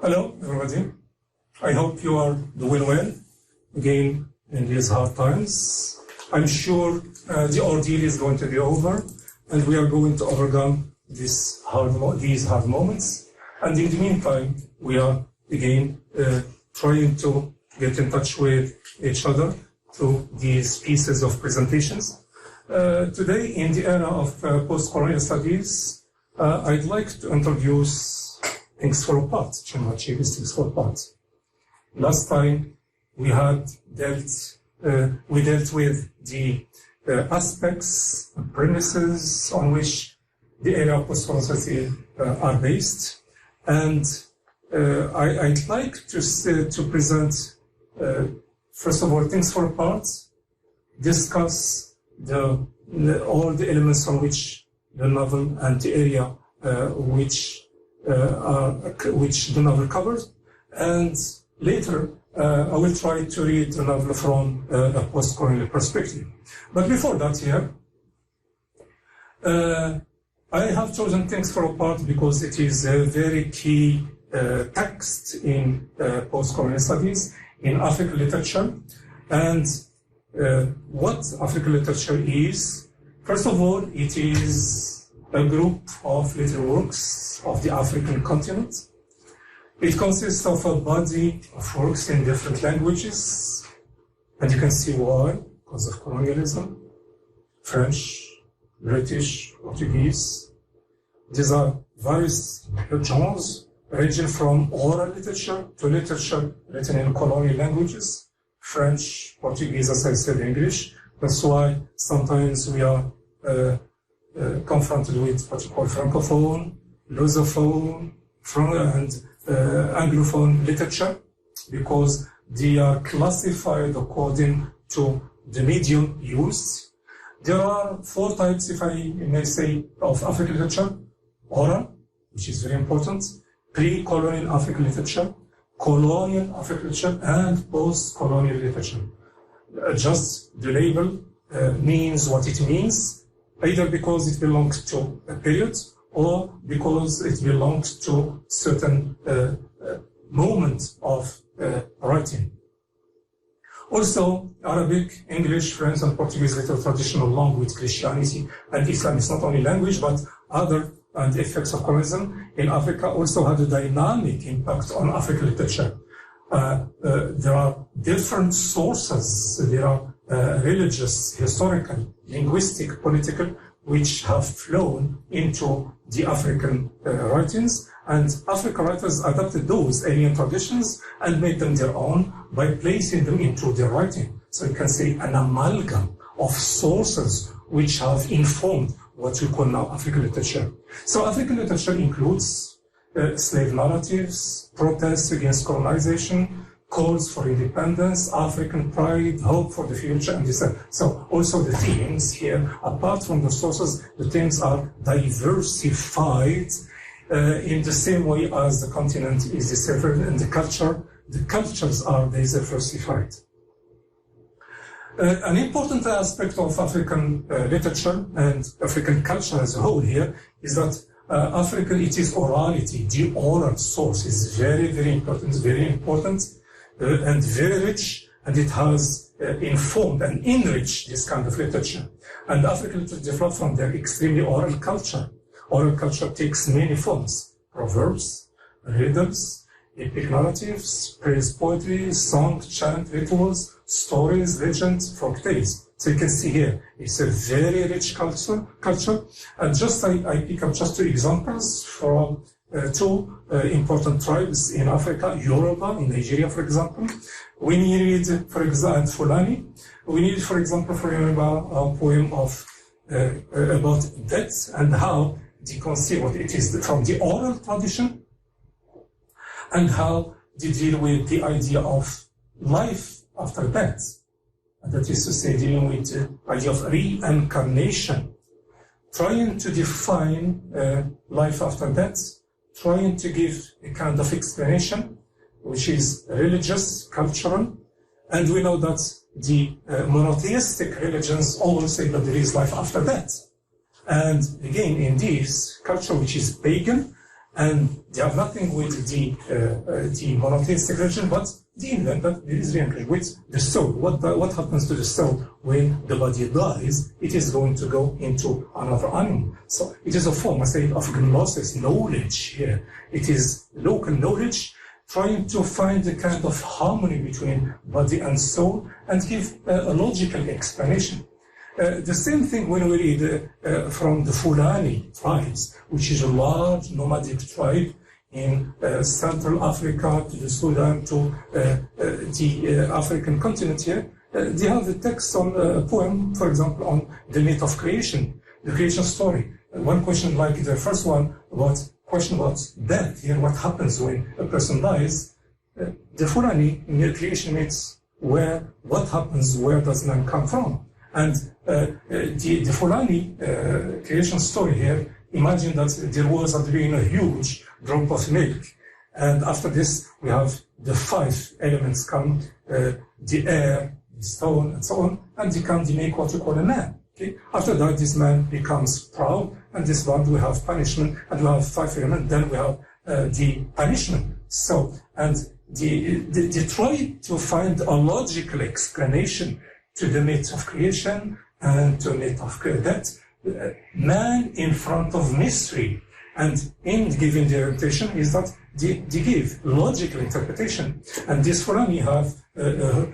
Hello, everybody. I hope you are doing well, again, in these hard times. I'm sure the ordeal is going to be over, and we are going to overcome these hard moments. And in the meantime, we are, again, trying to get in touch with each other through these pieces of presentations. Today, in the era of post-colonial studies, I'd like to introduce things for a part, things for a part. Last time we dealt with the aspects, premises on which the area of post-colonial studies are based, and I'd like to present first of all things for a part, discuss all the elements on which the novel and the area which the novel covers, and later I will try to read the novel from a post-colonial perspective. But before that here, I have chosen Things for a Part because it is a very key text in post-colonial studies, in African literature. And what African literature is, first of all, it is a group of literary works of the African continent. It consists of a body of works in different languages, and you can see why, because of colonialism, French, British, Portuguese. These are various genres, ranging from oral literature to literature written in colonial languages, French, Portuguese, as I said, English. That's why sometimes we are confronted with what you call francophone, lusophone, and anglophone literature, because they are classified according to the medium used. There are 4 types, if I may say, of African literature: oral, which is very important, pre-colonial African literature, colonial African literature, and post-colonial literature. Just the label means what it means, either because it belongs to a period or because it belongs to certain moment of writing. Also, Arabic, English, French, and Portuguese literature tradition, along with Christianity and Islam, is not only language, but other and effects of colonialism in Africa also had a dynamic impact on African literature. There are different sources. There are religious, historical, linguistic, political, which have flown into the African writings, and African writers adapted those alien traditions and made them their own by placing them into their writing. So you can say an amalgam of sources which have informed what we call now African literature. So African literature includes slave narratives, protests against colonization, calls for independence, African pride, hope for the future, and this. So also the themes here, apart from the sources, the themes are diversified in the same way as the continent is diversified, and the cultures are diversified. An important aspect of African literature and African culture as a whole here is that it is orality. The oral source is very, very important, and very rich, and it has informed and enriched this kind of literature. And African literature developed from their extremely oral culture. Oral culture takes many forms: proverbs, riddles, epic narratives, praise poetry, song, chant, rituals, stories, legends, folk tales. So you can see here, it's a very rich culture. And I pick up just 2 examples from 2 important tribes in Africa, Yoruba in Nigeria, for example. We need, for example, and Fulani. We need, for example, for Yoruba, a poem of about death and how they conceive what it is from the oral tradition, and how they deal with the idea of life after death. And that is to say, dealing with the idea of reincarnation, trying to define life after death, trying to give a kind of explanation, which is religious, cultural, and we know that the monotheistic religions all say that there is life after death. And again, in this culture, which is pagan, And they have nothing with the monotheistic religion, but the event that there is reincarnation with the soul. What happens to the soul when the body dies? It is going to go into another animal. So it is a form, I say, of gnosis, knowledge here. It is local knowledge, trying to find a kind of harmony between body and soul and give a logical explanation. The same thing when we read from the Fulani tribes, which is a large nomadic tribe in Central Africa, to the Sudan, to the African continent here. They have a text on a poem, for example, on the myth of creation, the creation story. One question like the first one, question about death here, what happens when a person dies. The Fulani in the creation myths, what happens, where does man come from? And the Fulani creation story here, imagine that there was at the beginning a huge drop of milk. And after this, we have the 5 elements come, the air, the stone, and so on, and they make what we call a man. Okay? After that, this man becomes proud, and this one, we have punishment, and we have 5 elements, then we have the punishment. So, and they try to find a logical explanation to the myth of creation and to the myth of death. Man in front of mystery. And in giving the interpretation is that they give logical interpretation. And this Fulani have a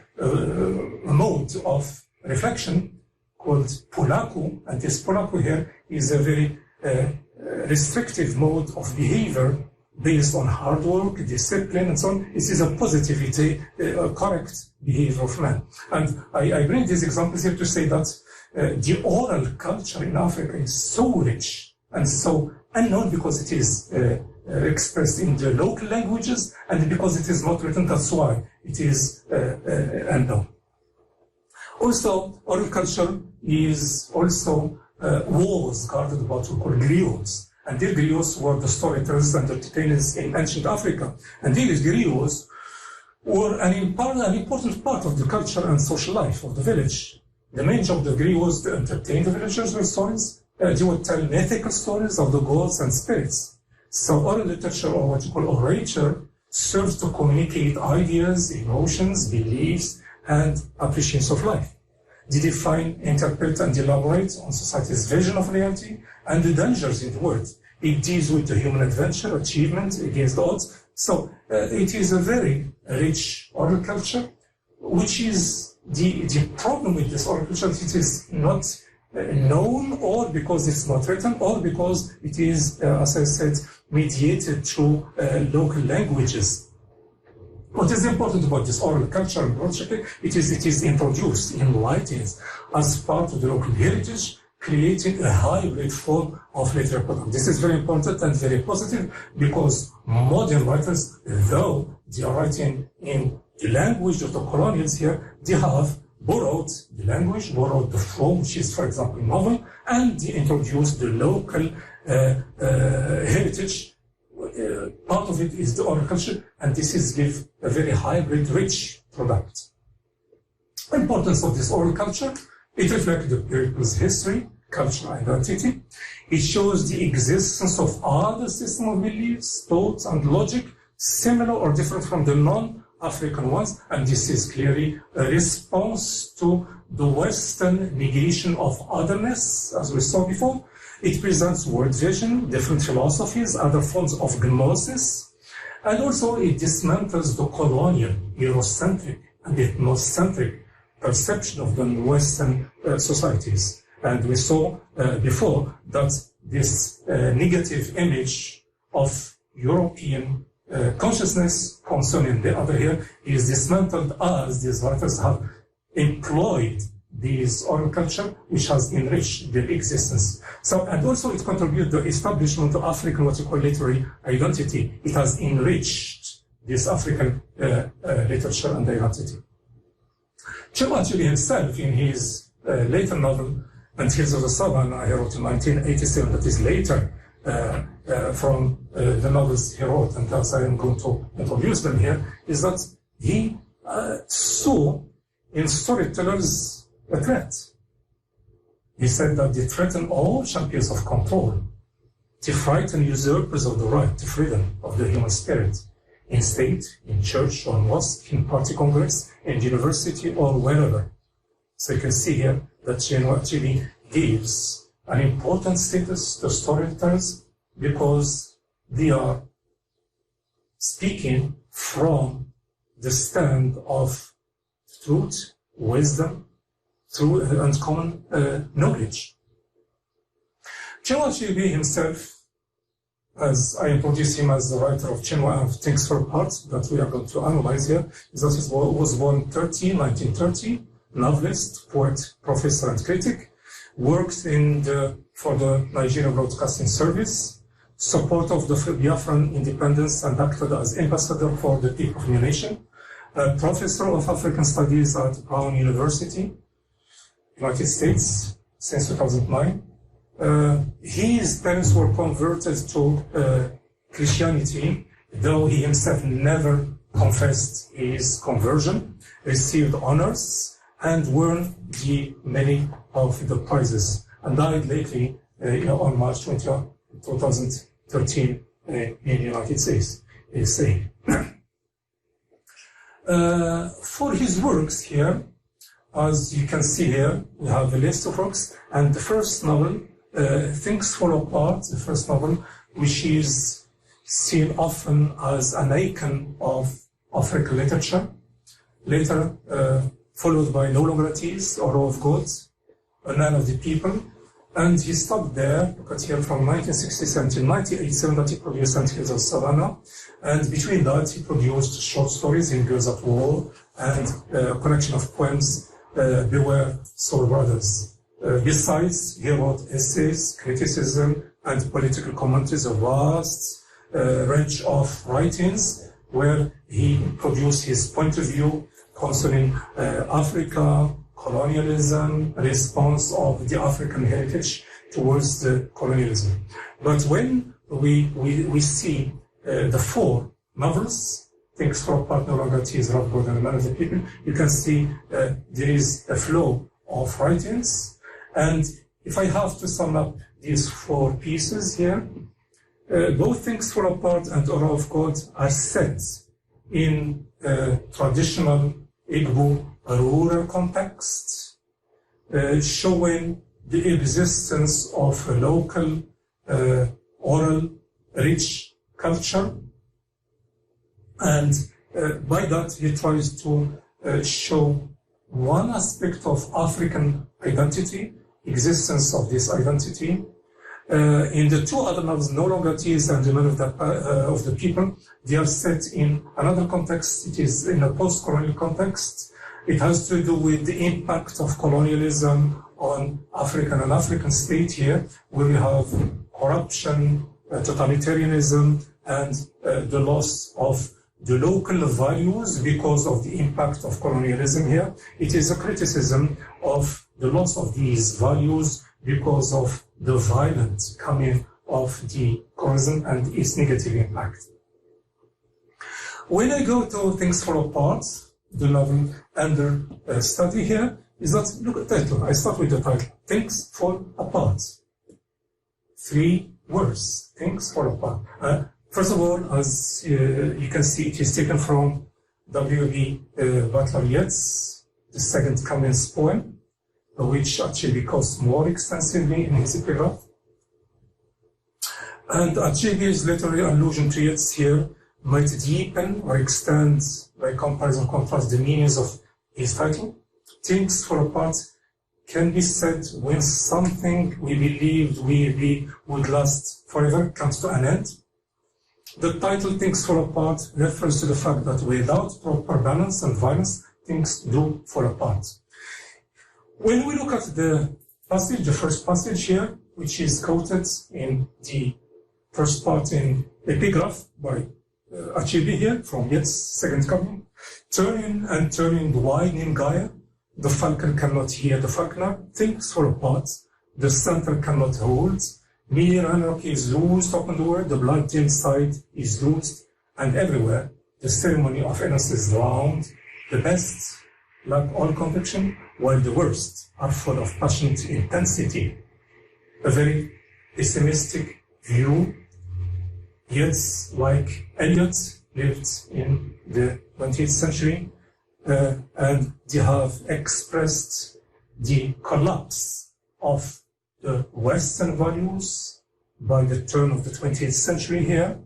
mode of reflection called Pulaku. And this Pulaku here is a very restrictive mode of behavior based on hard work, discipline, and so on. It is a positivity, a correct behavior of man. And I bring these examples here to say that the oral culture in Africa is so rich and so unknown because it is expressed in the local languages and because it is not written, that's why it is unknown. Also, oral culture is also was guarded by what we call griots. And these griots were the storytellers and entertainers in ancient Africa. And these griots were an important part of the culture and social life of the village. The main job of the griot was to entertain the villagers with stories. They would tell mythical stories of the gods and spirits. So oral literature, or what you call orature, serves to communicate ideas, emotions, beliefs, and appreciations of life. They define, interpret, and elaborate on society's vision of reality and the dangers in the world. It deals with the human adventure, achievement against the odds. So it is a very rich oral culture, which is the problem with this oral culture. It is not known, or because it's not written, or because it is, as I said, mediated through local languages. What is important about this oral culture and culture? It is introduced in writings as part of the local heritage, creating a hybrid form of literary product. This is very important and very positive because modern writers, though they are writing in the language of the colonials here, they have borrowed the language, borrowed the form, which is, for example, novel, and they introduced the local heritage. Part of it is the oral culture, and this is give a very hybrid, rich product. Importance of this oral culture, it reflects the people's history, culture, and identity. It shows the existence of other systems of beliefs, thoughts, and logic, similar or different from the non-African ones, and this is clearly a response to the Western negation of otherness, as we saw before. It presents world vision, different philosophies, other forms of gnosis, and also it dismantles the colonial, Eurocentric, and ethnocentric perception of the Western societies. And we saw before that this negative image of European consciousness concerning the other here is dismantled as these writers have employed this oral culture, which has enriched their existence. So, and also it contributed to the establishment of African, what you call literary identity. It has enriched this African literature and identity. Chimachili himself, in his later novel, And Hills of the Savannah, he wrote in 1987, that is later from the novels he wrote, and thus I am going to introduce them here, is that he saw in storytellers a threat. He said that they threaten all champions of control. to frighten usurpers of the right to freedom of the human spirit, in state, in church or mosque, in party congress, in university or wherever. So you can see here that Chinua actually gives an important status to storytellers because they are speaking from the stand of truth, wisdom, and common knowledge. Chinua Achebe himself, as I introduced him as the writer of Chinua and Things Fall Apart, that we are going to analyze here, is that he was born 1930, novelist, poet, professor, and critic, worked for the Nigerian Broadcasting Service, support of the Biafran independence, and acted as ambassador for the people of the nation, professor of African Studies at Brown University, United States, since 2009. His parents were converted to Christianity, though he himself never confessed his conversion, received honors, and won many of the prizes, and died lately on March 20, 2013 in the United States. For his works here, as you can see here, we have a list of works, and the first novel, Things Fall Apart, the first novel, which is seen often as an icon of African literature, later followed by No Longer At Ease, or Law of God, A Man of the People, and he stopped there, look at here, from 1967 to 1987 that he produced St. Hills of Savannah, and between that he produced short stories in Girls at War, and a collection of poems, Beware Soul Brothers. Besides, he wrote essays, criticism, and political commentaries, a vast range of writings where he produced his point of view concerning Africa, colonialism, response of the African heritage towards the colonialism. But when we see the four novels, Things Fall Apart, No Longer At Ease, Love, God, and A Man of the People, you can see there is a flow of writings. And if I have to sum up these four pieces here, both Things Fall Apart and Aura of God are set in traditional Igbo rural context, showing the existence of a local, oral, rich culture. And by that, he tries to show one aspect of African identity, existence of this identity. In the two other novels, No Longer At Ease and The Man of the People, they are set in another context. It is in a post-colonial context. It has to do with the impact of colonialism on African and African state here, where we have corruption, totalitarianism, and the loss of the local values because of the impact of colonialism here. It is a criticism of the loss of these values because of the violent coming of the colonialism and its negative impact. When I go to Things Fall Apart, the novel under study here, is that, look at the title. I start with the title, Things Fall Apart. 3 words, Things Fall Apart. First of all, as you can see, it is taken from W.B. Butler Yeats, the second Cummins poem, which actually goes more extensively in his epigraph. And Achebe's literary allusion to Yeats here might deepen or extend, by comparison contrast, the meanings of his title. Things Fall Apart can be said when something we believed would last forever comes to an end. The title Things Fall Apart refers to the fact that without proper balance and violence, things do fall apart. When we look at the passage, the first passage here, which is quoted in the first part in epigraph by Achebe here, from Yeats' Second Coming, turning and turning the widening gyre, the falcon cannot hear the falconer, things fall apart, the center cannot hold, mere anarchy is loosed upon the world, the blood-dimmed side is loosed, and everywhere the ceremony of innocence is drowned, the best lack all conviction, while the worst are full of passionate intensity. A very pessimistic view. Yes, like Eliot lived in the 20th century, and they have expressed the collapse of the Western values by the turn of the 20th century here.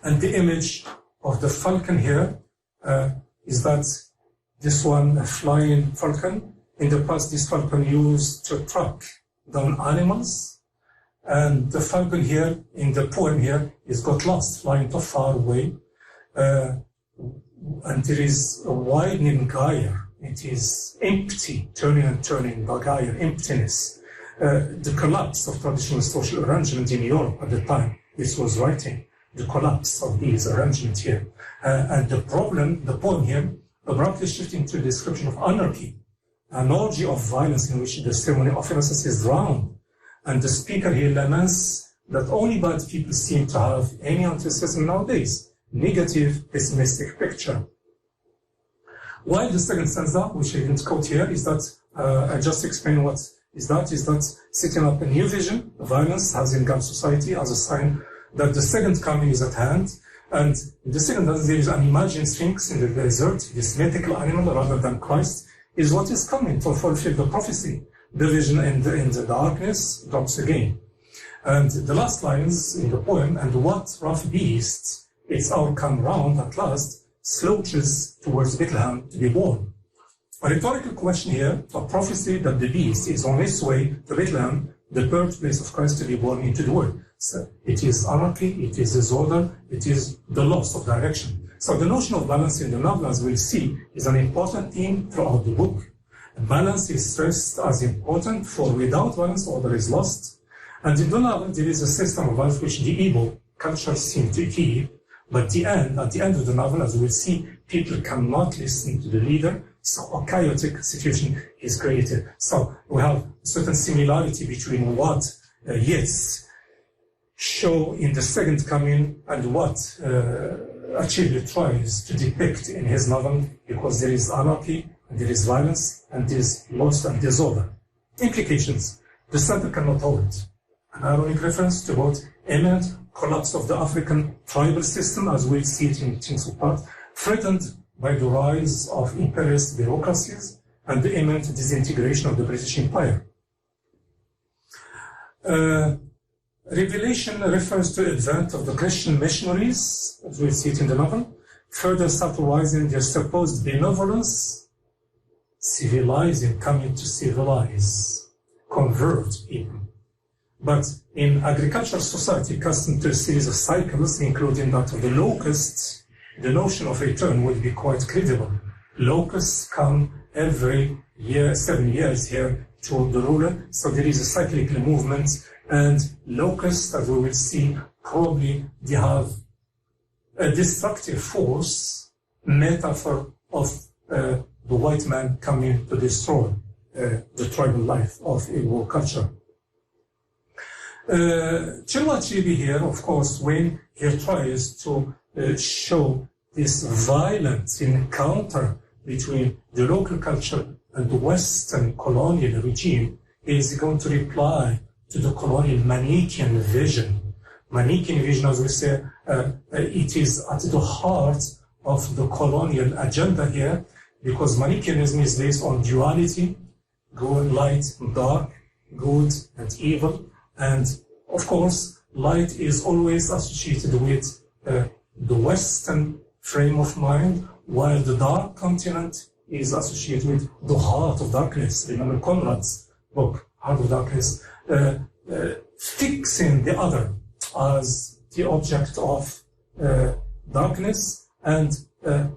And the image of the falcon here is that this one, a flying falcon. In the past, this falcon used to track down animals. And the falcon here, in the poem here, is got lost, flying too far away. And there is a widening gyre. It is empty, turning and turning, the gyre, emptiness. The collapse of traditional social arrangement in Europe at the time this was writing, the collapse of these arrangements here. And the poem here, abruptly shifting to a description of anarchy, an orgy of violence in which the ceremony of innocence is drowned. And the speaker here laments that only bad people seem to have any enthusiasm nowadays. Negative, pessimistic picture. While the second stanza, which I didn't quote here, is that, I just explain what is that setting up a new vision, violence has engulfed society as a sign that the second coming is at hand. And in the second stanza, there is an imagined sphinx in the desert, this mythical animal rather than Christ, is what is coming to fulfill the prophecy. The vision in the darkness drops again. And the last lines in the poem, and what rough beast, its hour come round at last, slouches towards Bethlehem to be born. A rhetorical question here, a prophecy that the beast is on its way to Bethlehem, the birthplace of Christ to be born into the world. So it is anarchy, it is disorder, it is the loss of direction. So the notion of balance in the novel, as we'll see, is an important theme throughout the book. Balance is stressed as important, for without balance, order is lost. And in the novel, there is a system of life which the Igbo culture seems to keep. But at the end of the novel, as we'll see, people cannot listen to the leader, so a chaotic situation is created. So we have a certain similarity between what Yeats show in the second coming and what Achille tries to depict in his novel, because there is anarchy, and there is violence, and there is loss and disorder. Implications. The center cannot hold. An ironic reference to both imminent collapse of the African tribal system, as we'll see it in Things Apart, threatened by the rise of imperialist bureaucracies and the imminent disintegration of the British Empire. Revelation refers to the advent of the Christian missionaries, as we'll see it in the novel, further satirizing their supposed benevolence, civilizing, coming to civilize, convert people. But in agricultural society, accustomed to a series of cycles, including that of the locusts, the notion of return would be quite credible. Locusts come every year, 7 years here to the ruler, so there is a cyclical movement, and locusts, as we will see, probably they have a destructive force, metaphor of the white man coming to destroy the tribal life of Igbo culture. Chinua Achebe here, of course, when he tries to show this violent encounter between the local culture and the Western colonial regime, is going to reply to the colonial Manichaean vision. Manichaean vision, as we say, it is at the heart of the colonial agenda here, because Manichaeanism is based on duality, good, light, and dark, good and evil. And of course, light is always associated with the Western frame of mind, while the dark continent is associated with the heart of darkness. Remember Conrad's book, Heart of Darkness, fixing the other as the object of darkness, and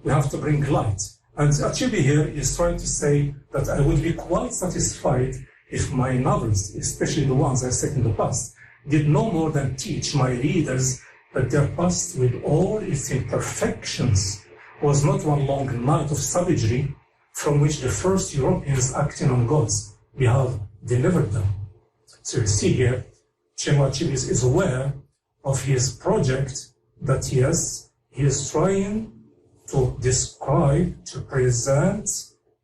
we have to bring light. And Achebe here is trying to say that I would be quite satisfied if my novels, especially the ones I set in the past, did no more than teach my readers that their past, with all its imperfections, was not one long night of savagery from which the first Europeans acting on gods, we have delivered them. So you see here, Chinua Achebe is aware of his project, that yes, he is trying to describe, to present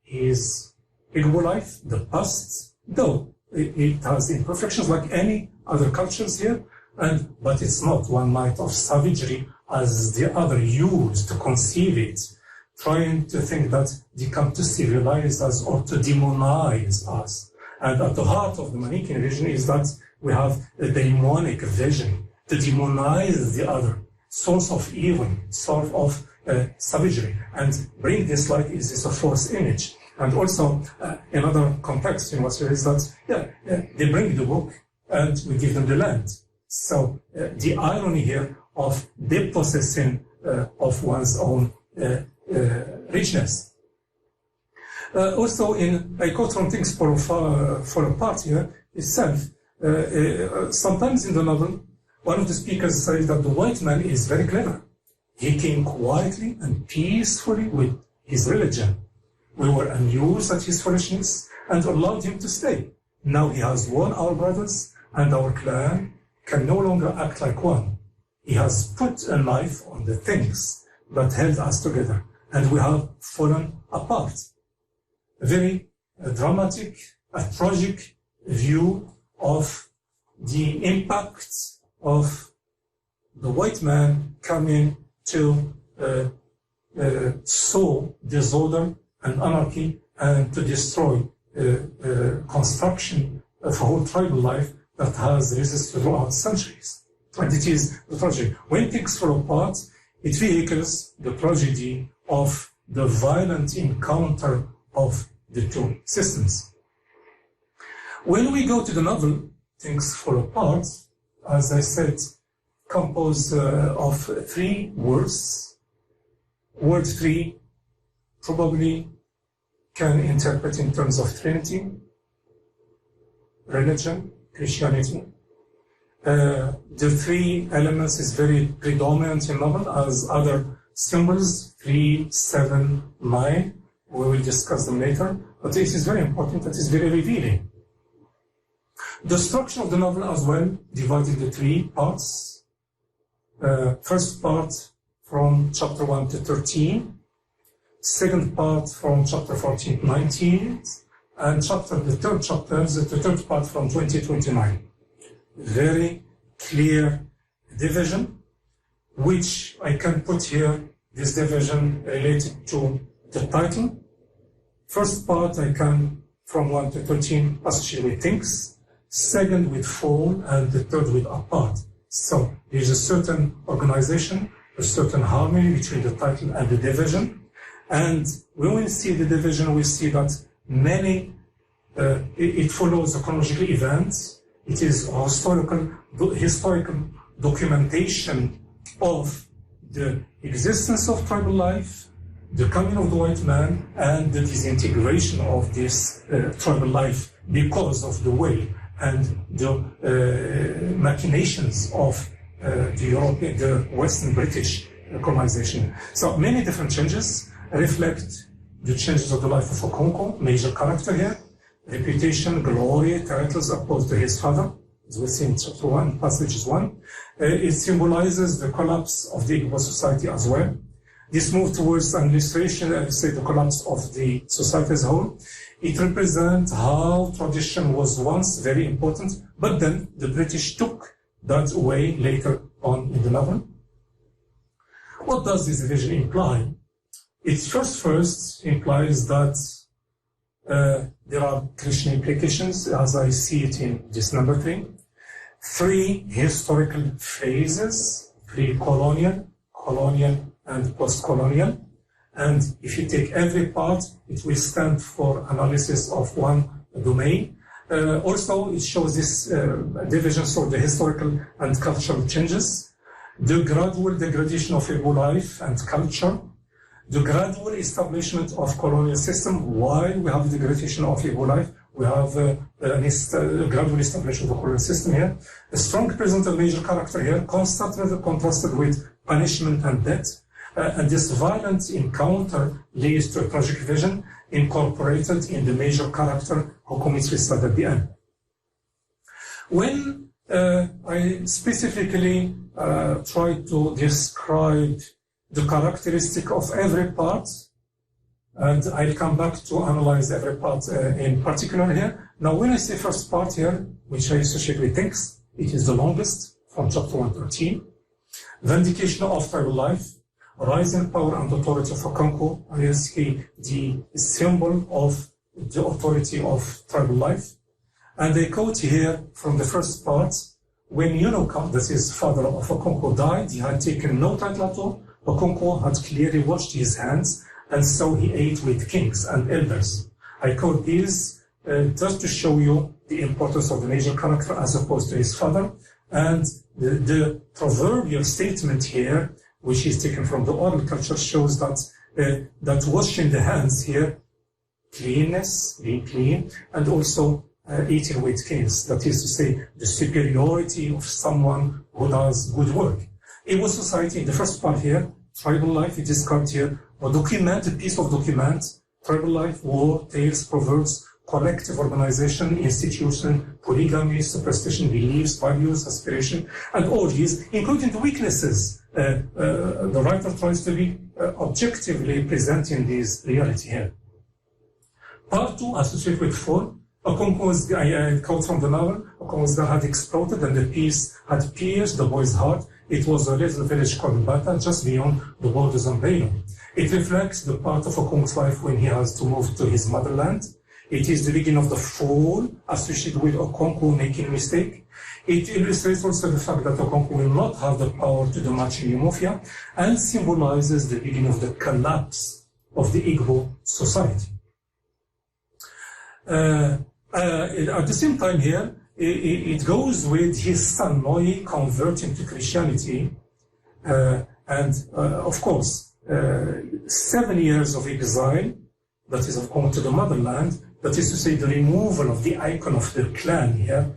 his Igbo life, the past, though it has imperfections like any other cultures here, But it's not one night of savagery as the other used to conceive it, trying to think that they come to civilize us or to demonize us. And at the heart of the Manichaean vision is that we have a demonic vision to demonize the other, source of evil, source of savagery, and bring this like is this a false image. And also another context in what is that they bring the book and we give them the land. So the irony here of depossessing of one's own richness. Also, I quote from things for a part here itself. Sometimes in the novel, one of the speakers says that the white man is very clever. He came quietly and peacefully with his religion. We were amused at his foolishness and allowed him to stay. Now he has won our brothers, and our clan can no longer act like one. He has put a knife on the things that held us together, and we have fallen apart. A very dramatic, a tragic view of the impact of the white man coming to sow disorder and anarchy and to destroy construction of a whole tribal life that has resisted throughout centuries. And it is the tragedy. When things fall apart, it vehicles the tragedy of the violent encounter of the two systems. When we go to the novel, things fall apart, as I said, composed of 3 words. Word 3 probably can interpret in terms of Trinity, religion, Christianity. The 3 elements is very predominant in novel as other symbols, 3, 7, 9. We will discuss them later, but it is very important, it is very revealing. The structure of the novel as well, divided into 3 parts. First part from chapter 1 to 13, second part from chapter 14 to 19, and the third part from 20 to 29. Very clear division, which I can put here, this division related to the title. First part I can, from 1 to 13, associate with things, second with fall, and the third with apart. So there's a certain organization, a certain harmony between the title and the division. And when we see the division, we see that it follows the chronological events. It is a historical documentation of the existence of tribal life, the coming of the white man, and the disintegration of this tribal life because of the will and the machinations of the Western British colonization. So many different changes reflect the changes of the life of Okonkwo, major character here, reputation, glory, titles opposed to his father, as we see in chapter 1, passage 1. It symbolizes the collapse of the Igbo society as well. This move towards administration, I would say the collapse of the society as a whole. It represents how tradition was once very important, but then the British took that away later on in the novel. What does this division imply? It first implies that there are Christian implications, as I see it in this number 3. 3 historical phases, pre-colonial, colonial, and post-colonial. And if you take every part, it will stand for analysis of one domain. Also, it shows this division, so the historical and cultural changes, the gradual degradation of Igbo life and culture, the gradual establishment of colonial system. While we have the degradation of Igbo life, we have a gradual establishment of the colonial system here. A strong presence of major character here, constantly contrasted with punishment and death. And this violent encounter leads to a tragic vision incorporated in the major character who commits suicide at the end. When I specifically try to describe the characteristic of every part, and I'll come back to analyze every part in particular here. Now, when I say first part here, which I associate with things, it is the longest, from chapter 113. Vindication of tribal life, rising power and authority of Okonkwo, is the symbol of the authority of tribal life. And they quote here from the first part, when Yunoka, that is father of Okonkwo, died, he had taken no title at all. Okonkwo had clearly washed his hands, and so he ate with kings and elders. I quote these just to show you the importance of the major character as opposed to his father. And the proverbial statement here, which is taken from the oral culture, shows that that washing the hands here, cleanness, being clean, and also eating with kings. That is to say, the superiority of someone who does good work. Igbo society, in the first part here, tribal life, it is described here, a document, a piece of document, tribal life, war, tales, proverbs, collective organization, institution, polygamy, superstition, beliefs, values, aspiration, and orgies, including the weaknesses. The writer tries to be objectively presenting this reality here. Part 2, associated with 4, Okonkwo's, I quote from the novel, Okonkwo's gun had exploded and the piece had pierced the boy's heart. It was a little village called Bata, just beyond the borders of Beirut. It reflects the part of Okonkwo's life when he has to move to his motherland. It is the beginning of the fall associated with Okonkwo making a mistake. It illustrates also the fact that Okonkwo will not have the power to do much in Umofia, and symbolizes the beginning of the collapse of the Igbo society. At the same time here, it goes with his son Moi converting to Christianity, and of course, 7 years of exile, that is of course to the motherland, that is to say the removal of the icon of the clan here,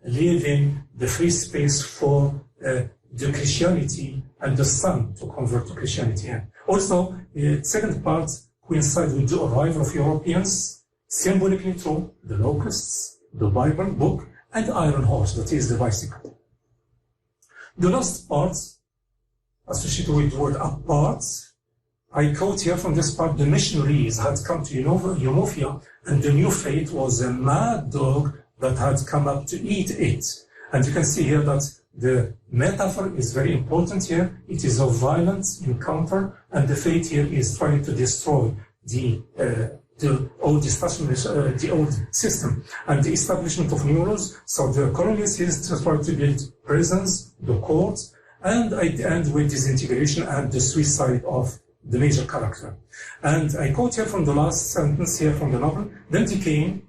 leaving the free space for the Christianity and the son to convert to Christianity here. Also, the second part coincides with the arrival of Europeans, symbolically through the locusts, the Bible book, and iron horse, that is the bicycle. The last part, associated with the word apart, I quote here from this part, the missionaries had come to Umofia, and the new faith was a mad dog that had come up to eat it. And you can see here that the metaphor is very important here. It is a violent encounter, and the faith here is trying to destroy the old system and the establishment of new rules. So the colonials is trying to build prisons, the courts, and at the end with disintegration and the suicide of the major character. And I quote here from the last sentence here from the novel, then he came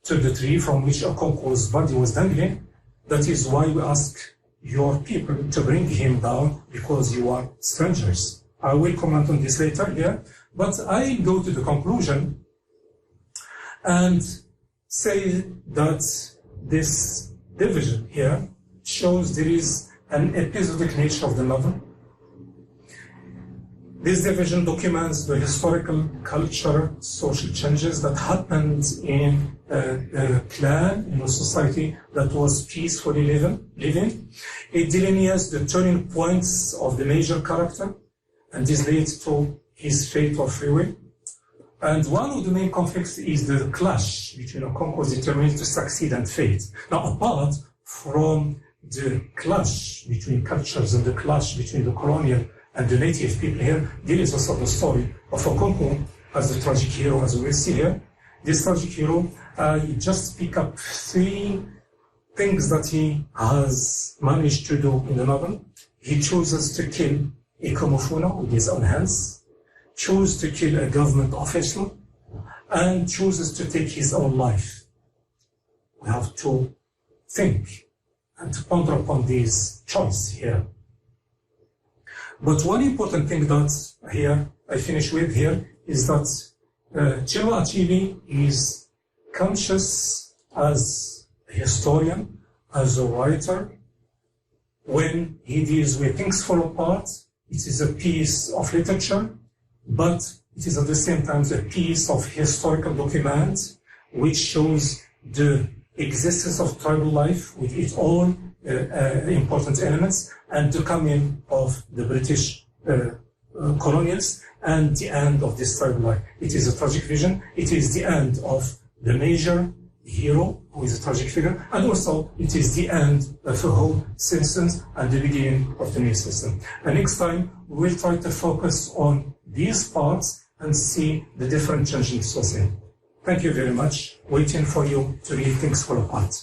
to the tree from which Okonkwo's body was dangling. That is why we ask your people to bring him down, because you are strangers. I will comment on this later here, but I go to the conclusion and say that this division here shows there is an episodic nature of the novel. This division documents the historical, cultural, social changes that happened in a clan, in a society that was peacefully living. It delineates the turning points of the major character, and this leads to his fate or free will. And one of the main conflicts is the clash between Okonkwo's determined to succeed and fate. Now, apart from the clash between cultures and the clash between the colonial and the native people here, there is also the story of Okonkwo as the tragic hero, as we will see here. This tragic hero, just pick up 3 things that he has managed to do in the novel. He chooses to kill Ikomofuna with his own hands, chooses to kill a government official, and chooses to take his own life. We have to think and to ponder upon this choice here. But one important thing that here I finish with here is that Chinua Achebe is conscious as a historian, as a writer. When he deals with things fall apart, it is a piece of literature, but it is at the same time a piece of historical document which shows the existence of tribal life with its own important elements, and the coming of the British colonials and the end of this tribal life. It is a tragic vision. It is the end of the major hero, who is a tragic figure, and also it is the end of a whole systems and the beginning of the new system. And next time, we'll try to focus on these parts and see the different changes within. Thank you very much. Waiting for you to read things for a part.